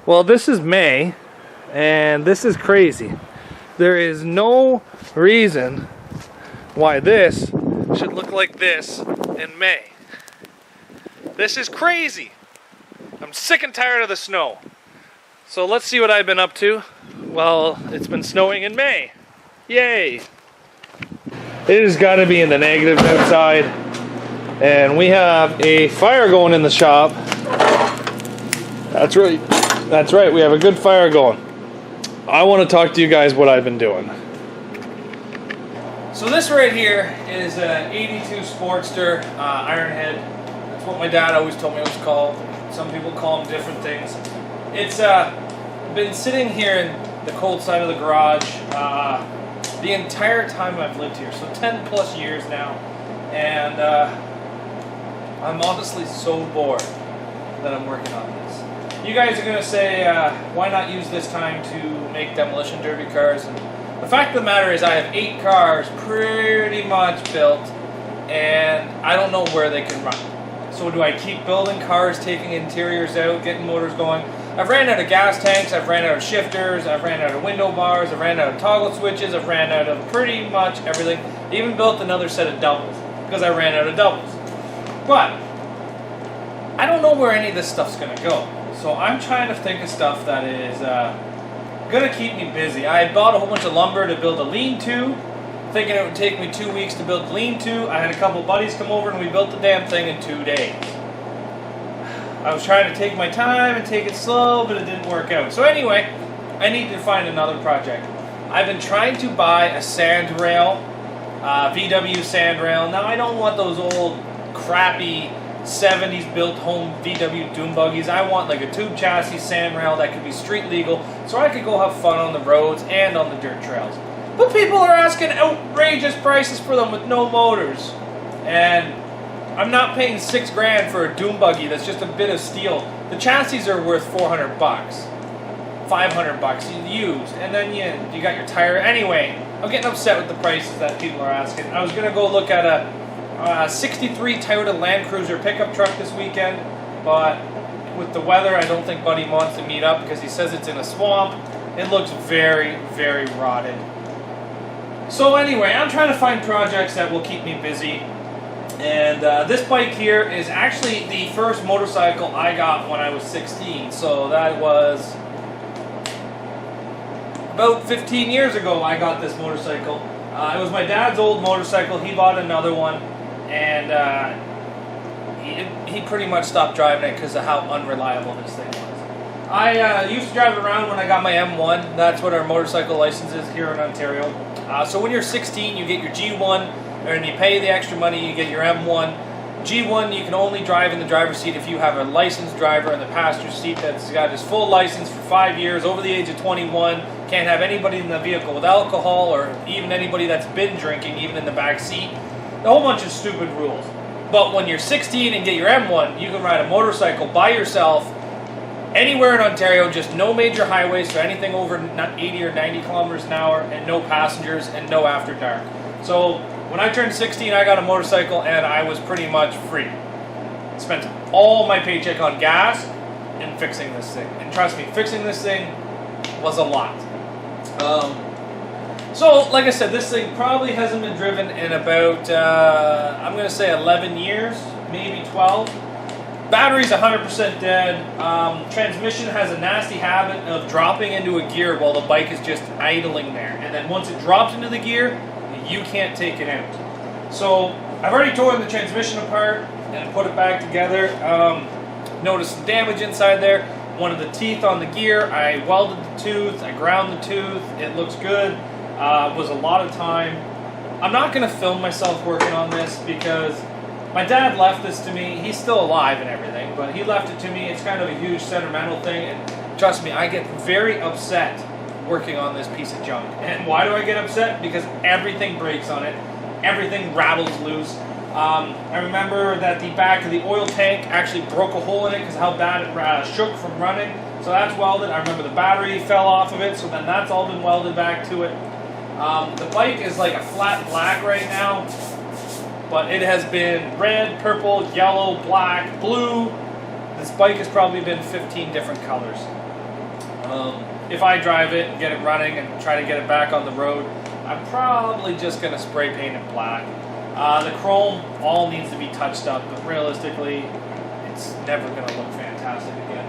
Well, this is May, and this is crazy. There is no reason why this should look like this in May. This is crazy. I'm sick and tired of the snow. So let's see what I've been up to. Well, it's been snowing in May. Yay! It has got to be in the negatives outside. And we have a fire going in the shop. That's right. That's right. We have a good fire going. I want to talk to you guys what I've been doing. So this right here is an 82 Sportster Ironhead. That's what my dad always told me it was called. Some people call them different things. It's been sitting here in the cold side of the garage the entire time I've lived here. So 10 plus years now. And I'm honestly so bored that I'm working on this. You guys are going to say, why not use this time to make demolition derby cars? And the fact of the matter is I have 8 cars pretty much built, and I don't know where they can run. So do I keep building cars, taking interiors out, getting motors going? I've ran out of gas tanks, I've ran out of shifters, I've ran out of window bars, I've ran out of toggle switches, I've ran out of pretty much everything. I even built another set of doubles, because I ran out of doubles. But I don't know where any of this stuff's going to go. So I'm trying to think of stuff that is going to keep me busy. I bought a whole bunch of lumber to build a lean-to, thinking it would take me 2 weeks to build the lean-to. I had a couple buddies come over and we built the damn thing in 2 days. I was trying to take my time and take it slow, but it didn't work out. So anyway, I need to find another project. I've been trying to buy a sand rail, VW sand rail. Now I don't want those old crappy 70s built home VW dune buggies. I want like a tube chassis sand rail that could be street legal so I could go have fun on the roads and on the dirt trails. But people are asking outrageous prices for them with no motors. And I'm not paying $6 grand for a dune buggy that's just a bit of steel. The chassis are worth $400, $500 used, and then you got your tire. Anyway, I'm getting upset with the prices that people are asking. I was gonna go look at a 63 Toyota Land Cruiser pickup truck this weekend, but with the weather, I don't think Buddy wants to meet up because he says it's in a swamp. It looks very, very rotted. So anyway, I'm trying to find projects that will keep me busy. And this bike here is actually the first motorcycle I got when I was 16. So that was about 15 years ago I got this motorcycle. It was my dad's old motorcycle. He bought another one. And he pretty much stopped driving it because of how unreliable this thing was. I used to drive it around when I got my M1. That's what our motorcycle license is here in Ontario. So when you're 16, you get your G1, and you pay the extra money, you get your M1. G1, you can only drive in the driver's seat if you have a licensed driver in the passenger seat that's got his full license for 5 years, over the age of 21, can't have anybody in the vehicle with alcohol, or even anybody that's been drinking, even in the back seat. A whole bunch of stupid rules. But when you're 16 and get your M1, you can ride a motorcycle by yourself anywhere in Ontario, just no major highways, so anything over 80 or 90 kilometers an hour, and no passengers, and no after dark. So when I turned 16, I got a motorcycle, and I was pretty much free. Spent all my paycheck on gas and fixing this thing. And trust me, fixing this thing was a lot. So, like I said, this thing probably hasn't been driven in about, I'm going to say 11 years, maybe 12. Battery's 100% dead. Transmission has a nasty habit of dropping into a gear while the bike is just idling there. And then once it drops into the gear, you can't take it out. So, I've already torn the transmission apart and put it back together. Noticed some damage inside there. One of the teeth on the gear, I welded the tooth, I ground the tooth, it looks good. Was a lot of time. I'm not going to film myself working on this because my dad left this to me. He's still alive and everything, but he left it to me. It's kind of a huge sentimental thing, and trust me, I get very upset working on this piece of junk. And why do I get upset? Because everything breaks on it. Everything rattles loose. I remember that the back of the oil tank actually broke a hole in it because of how bad it shook from running. So that's welded. I remember the battery fell off of it, so then that's all been welded back to it. The bike is like a flat black right now, but it has been red, purple, yellow, black, blue. This bike has probably been 15 different colors. If I drive it and get it running and try to get it back on the road, I'm probably just going to spray paint it black. The chrome all needs to be touched up, but realistically, it's never going to look fantastic again.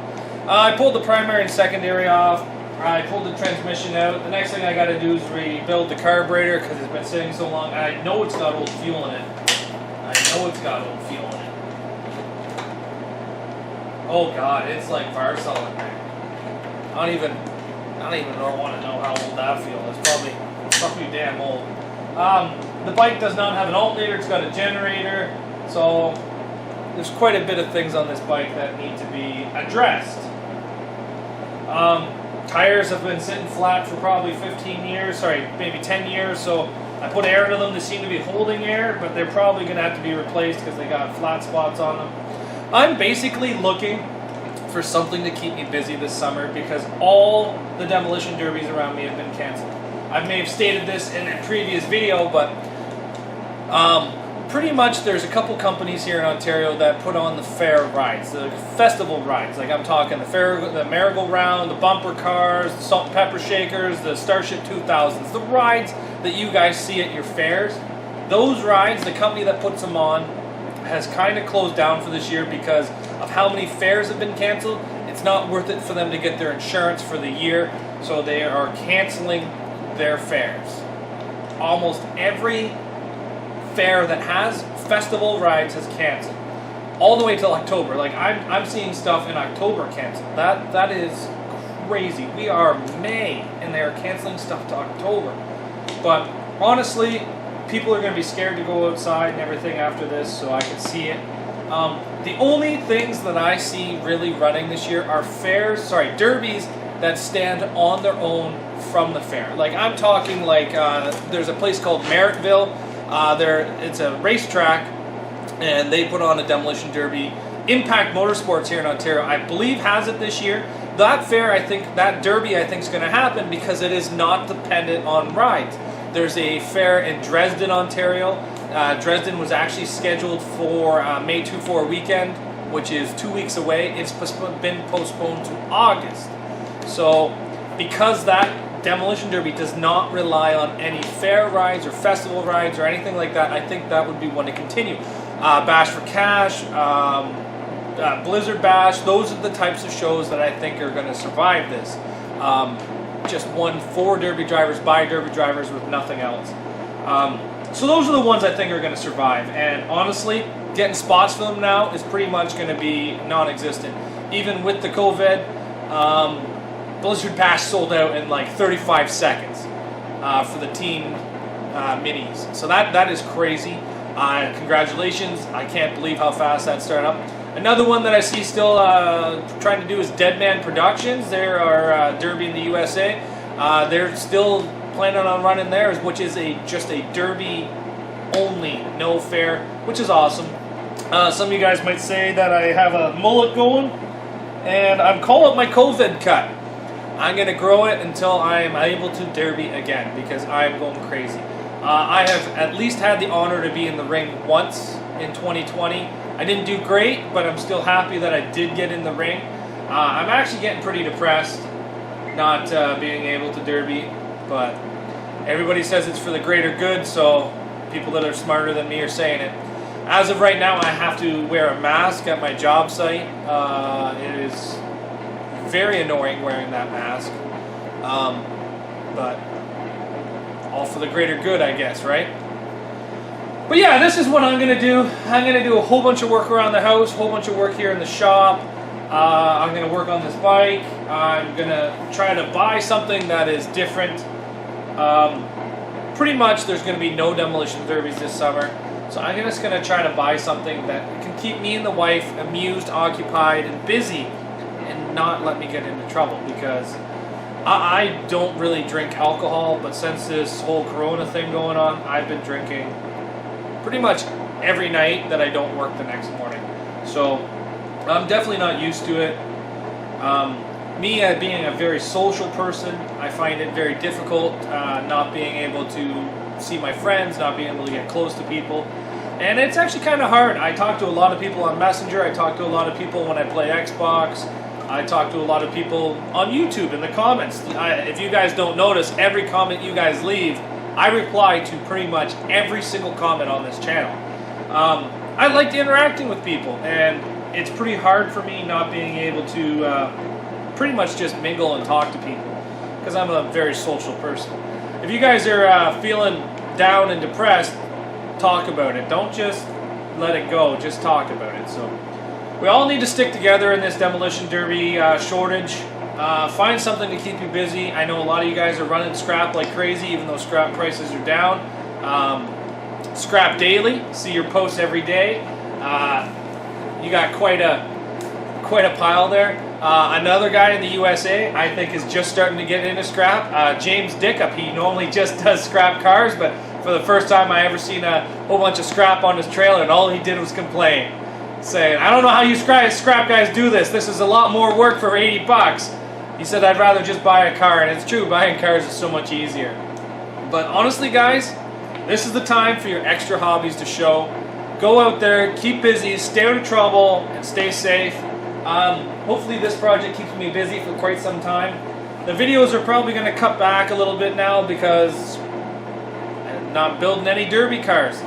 I pulled the primary and secondary off. I pulled the transmission out. The next thing I got to do is rebuild the carburetor because it's been sitting so long. I know it's got old fuel in it. Oh God, it's like fire solid there. I don't even want to know how old that fuel is. Probably damn old. The bike does not have an alternator. It's got a generator. So there's quite a bit of things on this bike that need to be addressed. Tires have been sitting flat for probably 15 years, maybe 10 years, so I put air into them. They seem to be holding air, but they're probably going to have to be replaced because they got flat spots on them. I'm basically looking for something to keep me busy this summer because all the demolition derbies around me have been canceled. I may have stated this in a previous video, but pretty much there's a couple companies here in Ontario that put on the fair rides, the festival rides. Like I'm talking the merry-go-round, the bumper cars, the salt and pepper shakers, the Starship 2000s, the rides that you guys see at your fairs. Those rides, the company that puts them on has kind of closed down for this year because of how many fairs have been canceled. It's not worth it for them to get their insurance for the year, so they are canceling their fairs. Almost every fair that has festival rides has canceled all the way till October. Like I'm seeing stuff in October canceled. That is crazy. We are May and they are canceling stuff to October. But honestly, people are going to be scared to go outside and everything after this, so I can see it. The only things that I see really running this year are derbies that stand on their own from the fair. Like I'm talking like there's a place called Merrittville. It's a racetrack, and they put on a demolition derby. Impact Motorsports here in Ontario, I believe, has it this year. That fair, that derby, I think, is going to happen because it is not dependent on rides. There's a fair in Dresden, Ontario. Dresden was actually scheduled for May 2-4 weekend, which is 2 weeks away. It's been postponed to August. So, because that demolition derby does not rely on any fair rides or festival rides or anything like that, I think that would be one to continue. Bash for Cash, Blizzard Bash, those are the types of shows that I think are going to survive this. Just one for derby drivers, by derby drivers with nothing else. So those are the ones I think are going to survive. And honestly, getting spots for them now is pretty much going to be non-existent. Even with the COVID, Blizzard Bash sold out in like 35 seconds for the team minis. So that is crazy. Congratulations. I can't believe how fast that started up. Another one that I see still trying to do is Dead Man Productions. They are derby in the USA. They're still planning on running theirs, which is just a derby only, no fair, which is awesome. Some of you guys might say that I have a mullet going, and I'm calling it my COVID cut. I'm going to grow it until I am able to derby again because I am going crazy. I have at least had the honor to be in the ring once in 2020. I didn't do great, but I'm still happy that I did get in the ring. I'm actually getting pretty depressed not being able to derby, but everybody says it's for the greater good, so people that are smarter than me are saying it. As of right now, I have to wear a mask at my job site. It is very annoying wearing that mask, but all for the greater good, I guess, right? But yeah, this is what I'm going to do. I'm going to do a whole bunch of work around the house, a whole bunch of work here in the shop. I'm going to work on this bike. I'm going to try to buy something that is different. Pretty much there's going to be no demolition derbies this summer. So I'm just going to try to buy something that can keep me and the wife amused, occupied, and busy, and not let me get into trouble, because I don't really drink alcohol, but since this whole Corona thing going on, I've been drinking pretty much every night that I don't work the next morning. So I'm definitely not used to it. Me being a very social person, I find it very difficult not being able to see my friends, not being able to get close to people. And it's actually kind of hard. I talk to a lot of people on Messenger. I talk to a lot of people when I play Xbox. I talk to a lot of people on YouTube in the comments. If you guys don't notice, every comment you guys leave, I reply to pretty much every single comment on this channel. I like interacting with people, and it's pretty hard for me not being able to pretty much just mingle and talk to people, because I'm a very social person. If you guys are feeling down and depressed, talk about it. Don't just let it go, just talk about it. So we all need to stick together in this demolition derby shortage. Find something to keep you busy. I know a lot of you guys are running scrap like crazy, even though scrap prices are down. Scrap daily. See your posts every day. You got quite a pile there. Another guy in the USA, I think, is just starting to get into scrap. James Dickup. He normally just does scrap cars, but for the first time I ever seen a whole bunch of scrap on his trailer, and all he did was complain, saying, "I don't know how you scrap guys do this. This is a lot more work for 80 bucks. He said, "I'd rather just buy a car," and it's true, buying cars is so much easier. But honestly, guys, this is the time for your extra hobbies to show. Go out there, keep busy, stay out of trouble, and stay safe. Hopefully this project keeps me busy for quite some time. The videos are probably going to cut back a little bit now because I'm not building any derby cars.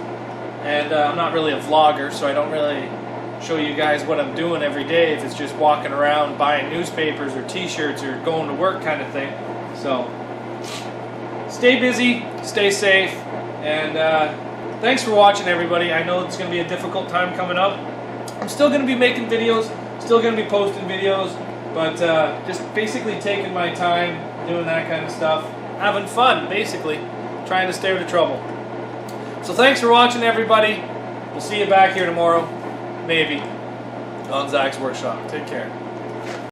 And I'm not really a vlogger, so I don't really show you guys what I'm doing every day if it's just walking around buying newspapers or t-shirts or going to work kind of thing. So stay busy, stay safe, and thanks for watching, everybody. I know it's going to be a difficult time coming up. I'm still going to be making videos, still going to be posting videos, but just basically taking my time, doing that kind of stuff, having fun, basically, trying to stay out of trouble. So thanks for watching, everybody. We'll see you back here tomorrow, maybe, on Zach's Workshop. Take care.